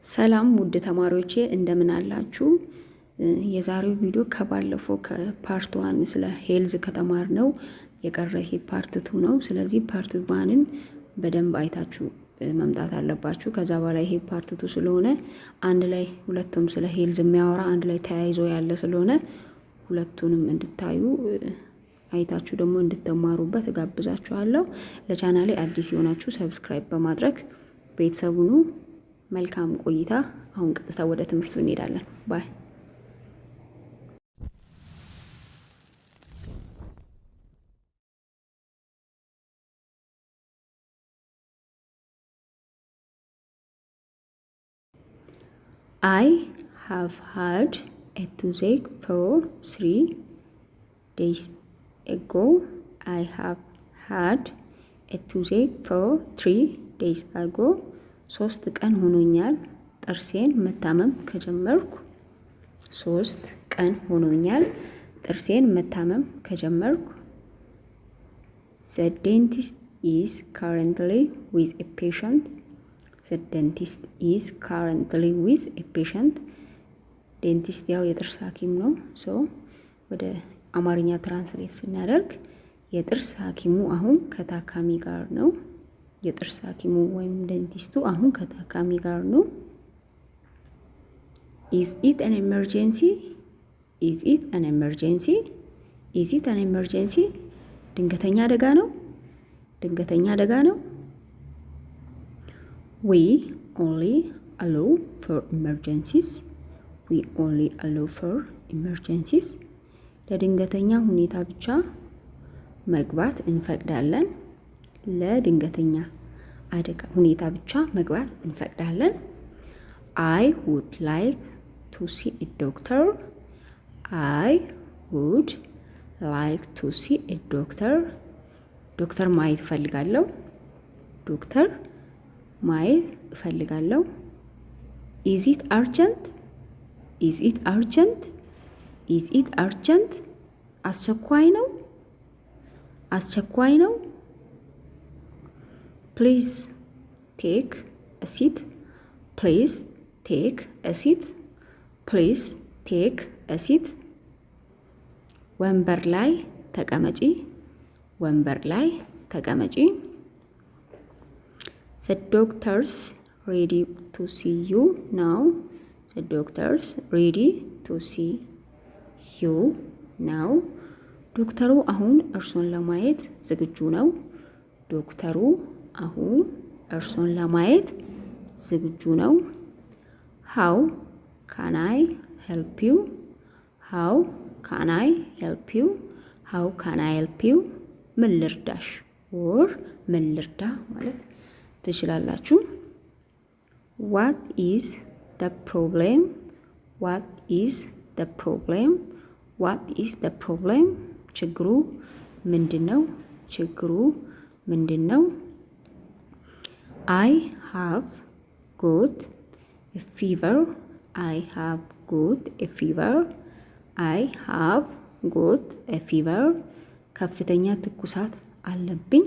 ሰላም ውድ ተማሪዎቼ እንደምን አላችሁ? የዛሬው ቪዲዮ ከባለፈው ከፓርት 1 ስለ ሄልዝ ከተማርነው የቀረ ይሄ ፓርት 2 ነው። ስለዚህ ፓርት 1ን በደንብ አይታችሁ መምጣት አለባችሁ። ከዛ በኋላ ይሄ ፓርት 2 ስለሆነ አንድ ላይ ሁለቱም ስለ ሄልዝ የሚያወራ አንድ ላይ ተያይዞ ያለ ስለሆነ ሁለቱንም እንድታዩ አይታችሁ ደግሞ እንድትማሩበት እጋብዛችኋለሁ። ለቻናሌ አዲስ የሆናችሁ ሰብስክራይብ በማድረግ ቤተሰቡኑ መልካም ቆይታ። አሁን ቀጥታ ወደ ትምህርቱ እንሄዳለን። ባይ I have had a toothache for 3 days ago. I have had a toothache for 3 days ago. 3 ቀን ሆኖኛል ጥርሴን መታመም ከጀመርኩ። 3 ቀን ሆኖኛል ጥርሴን መታመም ከጀመርኩ። The dentist is currently with a patient. The dentist is currently with a patient. ዴንቲስት ያው የጥርስ ሐኪም ነው። ወደ አማርኛ ትራንስሌት ስናደርግ የጥርስ ሐኪሙ አሁን ከታካሚ ጋር ነው። የጥርስ ሐኪሙ ወይም ዴንቲስቱ አሁን ከታካሚ ጋር ነው። Is it an emergency? Is it an emergency? Is it an emergency? ድንገተኛ አደጋ ነው። ድንገተኛ አደጋ ነው። We only allow for emergencies. We only allow for emergencies. ለድንገተኛ ሁኔታ ብቻ መግባት እንፈቅዳለን። ለድንገተኛ አደጋ ሁኔታ ብቻ መግባት እንፈቅዳለን። I would like to see a doctor. I would like to see a doctor. ዶክተር ማየት እፈልጋለሁ። ዶክተር ማየት እፈልጋለሁ። Is it urgent? Is it urgent? Is it urgent? አስቸኳይ ነው። አስቸኳይ ነው። Please take a seat. Please take a seat. Please take a seat. ወንበር ላይ ተቀመጪ። ወንበር ላይ ተቀመጪ። The doctor's ready to see you now. The doctor's ready to see you now. ዶክተሩ አሁን እርሶን ለማየት ዝግጁ ነው። ዶክተሩ አሁን እርሶን ለማየት ዝግጁ ነው። How can I help you? How can I help you? How can I help you? ምን ልርዳሽ? or ምን ልርዳ ማለት ትችላላችሁ። What is the problem? What is the problem? What is the problem? ችግሩ ምንድነው? ችግሩ ምንድነው? I have got a fever. I have got a fever. I have got a fever. ከፍተኛ ትኩሳት አለብኝ።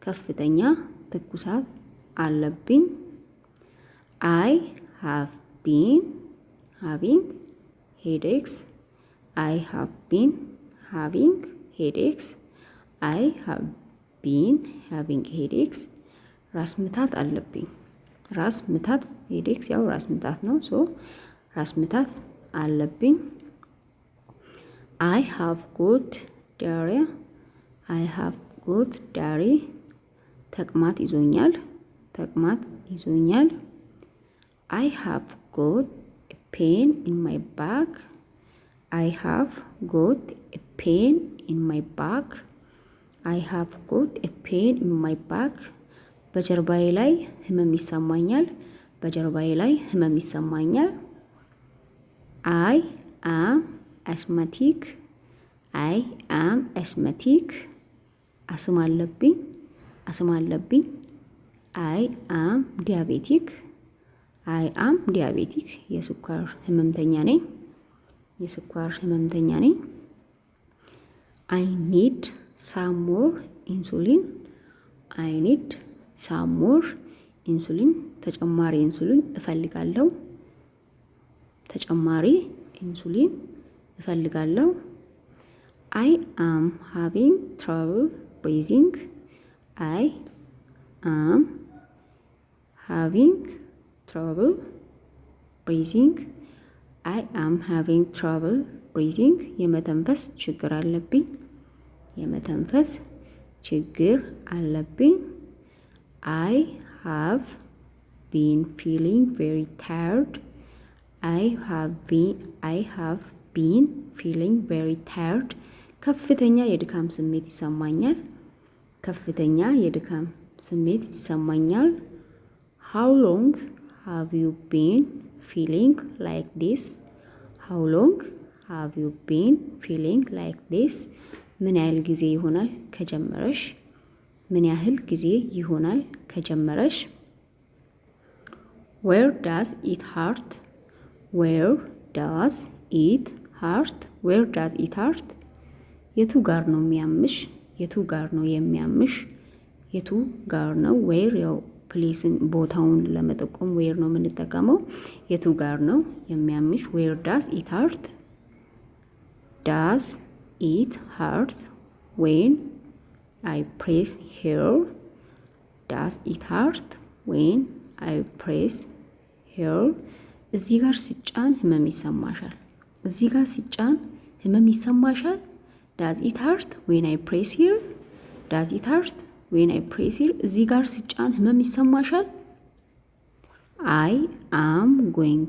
ከፍተኛ ትኩሳት አለብኝ። I have been having headaches. I have been having headaches. I have been having headaches. ራስ ምታት አለብኝ። ራስ ምታት ሄዴክስ ያው ራስ ምታት ነው። ራስ ምታት አለብኝ። I have got diarrhea. I have got diarrhea. ተቅማጥ ይዞኛል። ተቅማጥ ይዞኛል። I have got a pain in my back. I have got a pain in my back. I have got a pain in my back. በጀርባዬ ላይ ህመም ይሰማኛል። በጀርባዬ ላይ ህመም ይሰማኛል። I am asthmatic. I am asthmatic. አስም አለብኝ። አስም አለብኝ። I am diabetic. I am diabetic. የስኳር ህመምተኛ ነኝ። የስኳር ህመምተኛ ነኝ። I need some more insulin. I need some more ኢንሱሊን ተጨማሪ ኢንሱሊን እፈልጋለሁ። ተጨማሪ ኢንሱሊን እፈልጋለሁ። I am having trouble breathing. I am having trouble breathing. I am having trouble breathing. የመተንፈስ ችግር አለብኝ። የመተንፈስ ችግር አለብኝ። I have been feeling very tired. I have been feeling very tired. ከፍተኛ የድካም ስሜት ይሰማኛል። ከፍተኛ የድካም ስሜት ይሰማኛል። How long have you been feeling like this? How long have you been feeling like this? ምን ያህል ጊዜ ይሆናል ከጀመረሽ? ምን ያህል ጊዜ ይሆናል ከጀመረሽ? Where does it hurt? Where does it hurt? Where does it hurt? የቱ ጋር ነው የሚያምሽ? የቱ ጋር ነው የሚያምሽ? የቱ ጋር ነው? Where ያው ፕሌስን ቦታውን ለመጠቆም where ነው የምንጠቀመው። የቱ ጋር ነው የሚያምሽ? Where does it hurt? Does it hurt when I press here? Does it hurt when I press here? እዚህ ጋር ሲጫን ህመም ይሰማሻል። እዚህ ጋር ሲጫን ህመም ይሰማሻል። Does it hurt when I press here? Does it hurt when I press here? እዚህ ጋር ሲጫን ህመም ይሰማሻል። I am going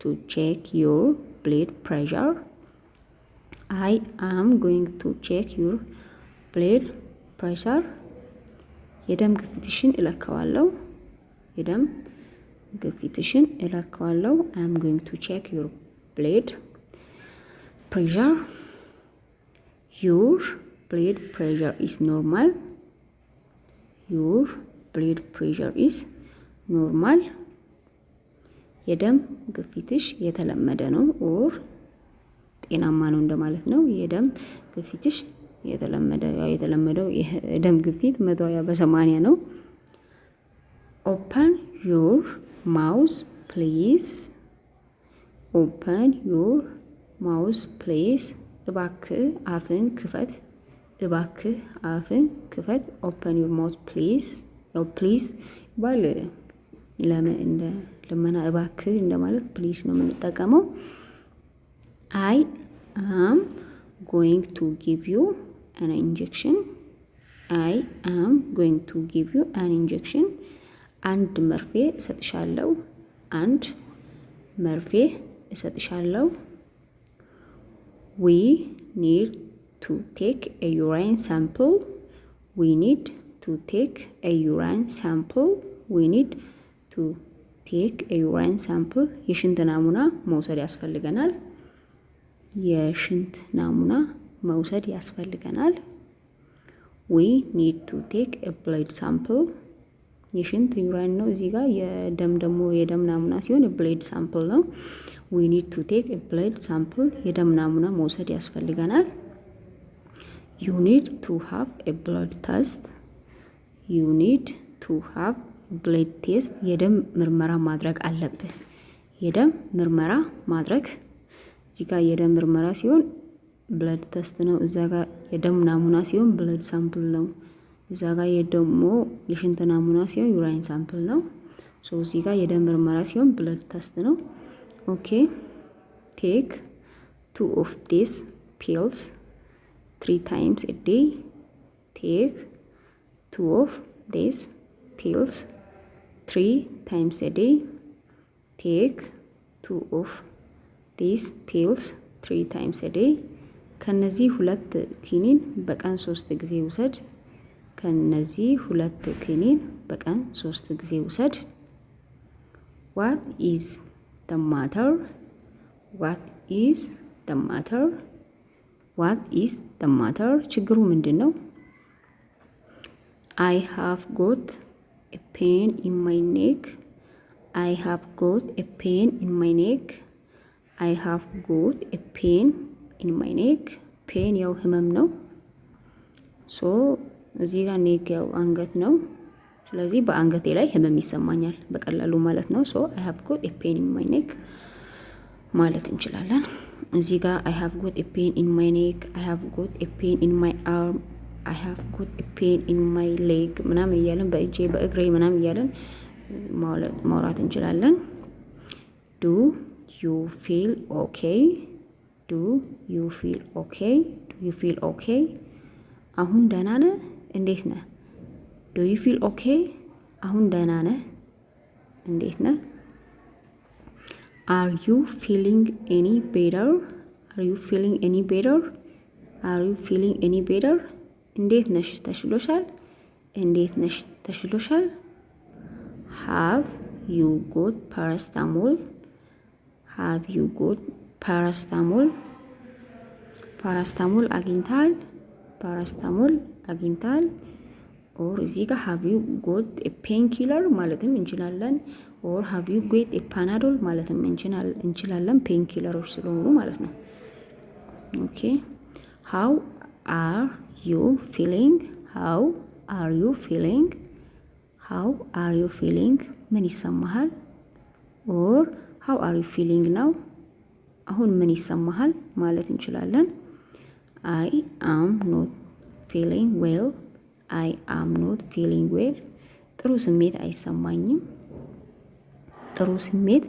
to check your blood pressure. I am going to check your blood pressure. የደም ግፊትሽን እለካዋለሁ። የደም ግፊትሽን እለካዋለሁ። I am going to check your blood pressure. Your blood pressure is normal. Your blood pressure is normal. የደም ግፊትሽ የተለመደ ነው ኦር ጤናማ ነው እንደማለት ነው። የደም ግፊትሽ የተለመደው የደም ግፊት 120/80 ነው። Open your mouth please. Open your mouth please. እባክህ አፍን ክፈት። እባክህ አፍን ክፈት። Open your mouth please. ያው ፕሊዝ ባል እንደ ለመና እባክህ እንደማለት ፕሊዝ ነው የምንጠቀመው። I am going to give you an injection. I am going to give you an injection. አንድ መርፌ እሰጥሻለሁ። አንድ መርፌ እሰጥሻለሁ። We need to take a urine sample. We need to take a urine sample. We need to take a urine sample. የሽንት ናሙና መውሰድ ያስፈልገናል። የሽንት ናሙና መውሰድ ያስፈልገናል። We need to take a blood sample. የሽንት ዩራይን ነው እዚህ ጋር። የደም ደግሞ የደም ናሙና ሲሆን ብሌድ ሳምፕል ነው። We need to take a blood sample. የደም ናሙና መውሰድ ያስፈልገናል። You need to have a blood test. You need to have a blood test. የደም ምርመራ ማድረግ አለብህ። የደም ምርመራ ማድረግ እዚህ ጋር የደም ምርመራ ሲሆን ብለድ ቴስት ነው። እዛ ጋር የደም ናሙና ሲሆን ብለድ ሳምፕል ነው። እዛ ጋር የደሞ የሽንት ናሙና ሲሆን ዩራይን ሳምፕል ነው። ሶ እዚህ ጋር የደም ምርመራ ሲሆን ብለድ ቴስት ነው። ኦኬ ቴክ 2 of these pills 3 times a day. Take 2 of these pills 3 times a day. Take 2 of these pills 3 times a day. ከነዚህ 2 ኪኒን በቀን 3 ጊዜ ውሰድ። ከነዚህ 2 ኪኒን በቀን 3 ጊዜ ውሰድ። What is the matter? What is the matter? What is the matter? ችግሩ ምንድነው? I have got a pain in my neck. I have got a pain in my neck. I have got a pain in my neck. pain ያው ህመም ነው። ሶ እዚህ ጋር ኔክ ያው አንገት ነው። ስለዚህ በአንገቴ ላይ ህመም ይሰማኛል በቀላሉ ማለት ነው። ሶ አይ ሃቭ ጎት ኤ ፔን ኢን ማይ ኔክ ማለት እንችላለን። እዚህ ጋር አይ ሃቭ ጎት ኤ ፔን ኢን ማይ ኔክ፣ አይ ሃቭ ጎት ኤ ፔን ኢን ማይ አርም፣ አይ ሃቭ ጎት ኤ ፔን ኢን ማይ ሌግ ምናምን እያለን በእጄ በእግሬ ምናምን እያለን ማውራት እንችላለን። ዱ ዩ ፊል ኦኬ፣ ዱ ዩ ፊል ኦኬ፣ ዱ ዩ ፊል ኦኬ። አሁን ደህና ነህ? እንዴት ነህ? ዱ ዩ ፊል ኦኬ? አሁን ደህና ነህ? እንዴት ነህ? አር ዩ ፊሊንግ ኤኒ ቤተር? አር ዩ ፊሊንግ ኤኒ ቤተር? አር ዩ ፊሊንግ ኤኒ ቤተር? እንዴት ነሽ? ተሽሎሻል? እንዴት ነሽ? ተሽሎሻል? ሃቭ ዩ ጎት ፓራስታሞል? ሃቭ ዩ ጎት ፓራስታሞል? ፓራስታሞል አግኝታል? ፓራስታሞል አግኝታል? ኦር እዚህ ጋር ሃቭ ዩ ጎት ኤ ፔን ኪለር ማለትም እንችላለን። ኦር ሃቭ ዩ ጎት ኤ ፓናዶል ማለትም እንችላለን። ፔን ኪለሮች ስለሆኑ ማለት ነው። ኦኬ ሃው አር ዩ ፊሊንግ? ሃው አር ዩ ፊሊንግ? ሃው አር ዩ ፊሊንግ? ምን ይሰማሃል? ኦር ሃው አር ዩ ፊሊንግ ነው። አሁን ምን ይሰማሃል ማለት እንችላለን። አይ አም ኖት ፊሊንግ ዌል፣ አይ አም ኖት ፊሊንግ ዌል። ጥሩ ስሜት አይሰማኝም። ጥሩ ስሜት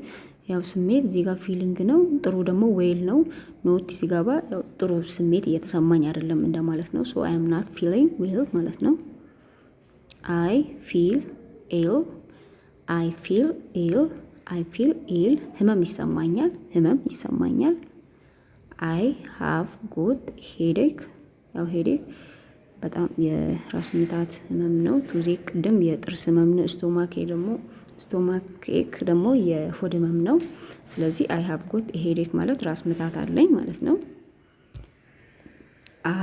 ያው ስሜት እዚህ ጋር ፊሊንግ ነው። ጥሩ ደግሞ ዌል ነው። ኖት ሲገባ ያው ጥሩ ስሜት እየተሰማኝ አይደለም እንደማለት ነው። ሶ አይ አም ናት ፊሊንግ ዌል ማለት ነው። አይ ፊል ኢል፣ አይ ፊል ኢል፣ አይ ፊል ኢል። ህመም ይሰማኛል፣ ህመም ይሰማኛል። አይ ሃቭ ጎት ሄዴክ፣ ያው ሄዴክ በጣም የራስ ምታት ህመም ነው። ቱዜክ ቅድም የጥርስ ህመም ነው። ስቶማክ ኤክ ደግሞ የሆድ ህመም ነው። ስለዚህ አይ ሃቭ ጎት ሄዴክ ማለት ራስ ምታት አለኝ ማለት ነው።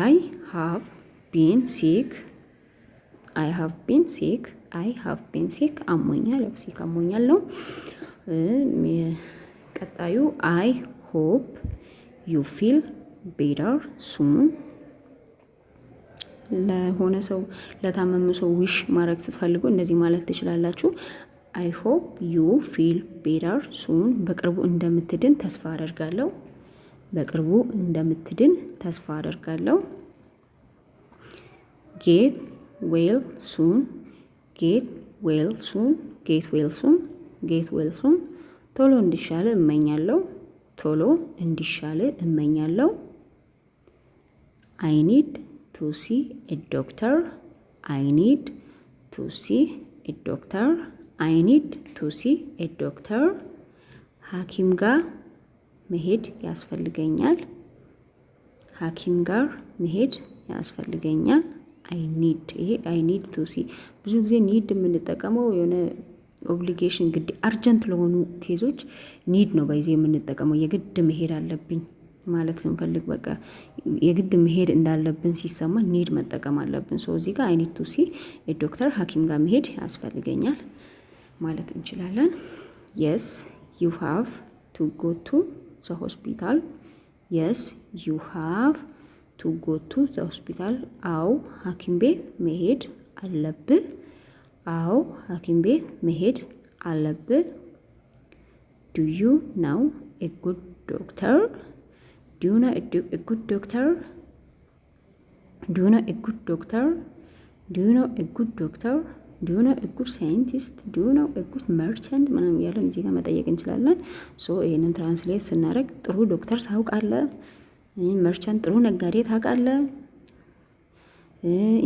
አይ ሃቭ ቢን ሲክ፣ አይ ሃቭ ቢን ሲክ፣ አይ ሃቭ ቢን ሲክ አሞኛል፣ ያው ሲክ አሞኛል ነው። ቀጣዩ አይ ሆፕ ዩ ፊል ቤተር ሱን። ለሆነ ሰው ለታመመ ሰው ዊሽ ማድረግ ስትፈልጉ እንደዚህ ማለት ትችላላችሁ። አይ ሆፕ ዩ ፊል ቤተር ሱን። በቅርቡ እንደምትድን ተስፋ አደርጋለሁ። በቅርቡ እንደምትድን ተስፋ አደርጋለሁ። ጌት ዌል ሱን፣ ጌት ዌል ሱን፣ ጌት ዌል ሱን፣ ጌት ዌል ሱን። ቶሎ እንዲሻለ እመኛለሁ፣ ቶሎ እንዲሻለ እመኛለሁ። አይ ኒድ ቱ ሲ ኤ ዶክተር፣ አይ ኒድ ቱ ሲ ኤ ዶክተር፣ አይ ኒድ ቱ ሲ ኤ ዶክተር። ሐኪም ጋር መሄድ ያስፈልገኛል፣ ሐኪም ጋር መሄድ ያስፈልገኛል። አይ ኒድ፣ ይሄ አይ ኒድ ቱ ሲ ብዙ ጊዜ ኒድ የምንጠቀመው የሆነ ኦብሊጌሽን ግድ አርጀንት ለሆኑ ኬዞች ኒድ ነው በይዜ የምንጠቀመው። የግድ መሄድ አለብኝ ማለት ስንፈልግ በቃ የግድ መሄድ እንዳለብን ሲሰማ ኒድ መጠቀም አለብን። ሶ እዚህ ጋር አይ ኒድ ቱ ሲ ዶክተር፣ ሐኪም ጋር መሄድ ያስፈልገኛል ማለት እንችላለን። የስ ዩ ሃቭ ቱ ጎ ቱ ዘ ሆስፒታል፣ የስ ዩ ሃቭ ቱ ጎ ቱ ዘ ሆስፒታል። አው ሐኪም ቤት መሄድ አለብህ፣ አው ሐኪም ቤት መሄድ አለብህ። ዱ ዩ ናው ኤ ጉድ ዶክተር፣ ዱ ዩ ናው ኤ ጉድ ዶክተር፣ ዱ ዩ ናው ኤ ጉድ ዶክተር፣ ዱ ዩ ናው ኤ ጉድ ዶክተር፣ ዱ ዩ ናው ኤ ጉድ ሳይንቲስት፣ ዱ ዩ ናው ኤ ጉድ መርቸንት ምናምን እያለን እዚህ ጋር መጠየቅ እንችላለን። ሶ ይሄንን ትራንስሌት ስናደርግ ጥሩ ዶክተር ታውቃለህ፣ መርቸንት ጥሩ ነጋዴ ታውቃለህ።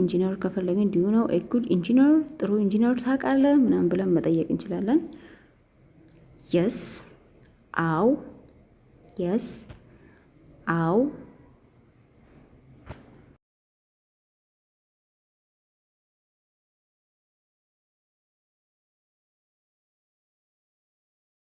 ኢንጂነር ከፈለግን ዱ ዩ ናው ኤ ጉድ ኢንጂነር፣ ጥሩ ኢንጂነር ታውቃለህ ምናምን ብለን መጠየቅ እንችላለን። የስ አው፣ የስ አው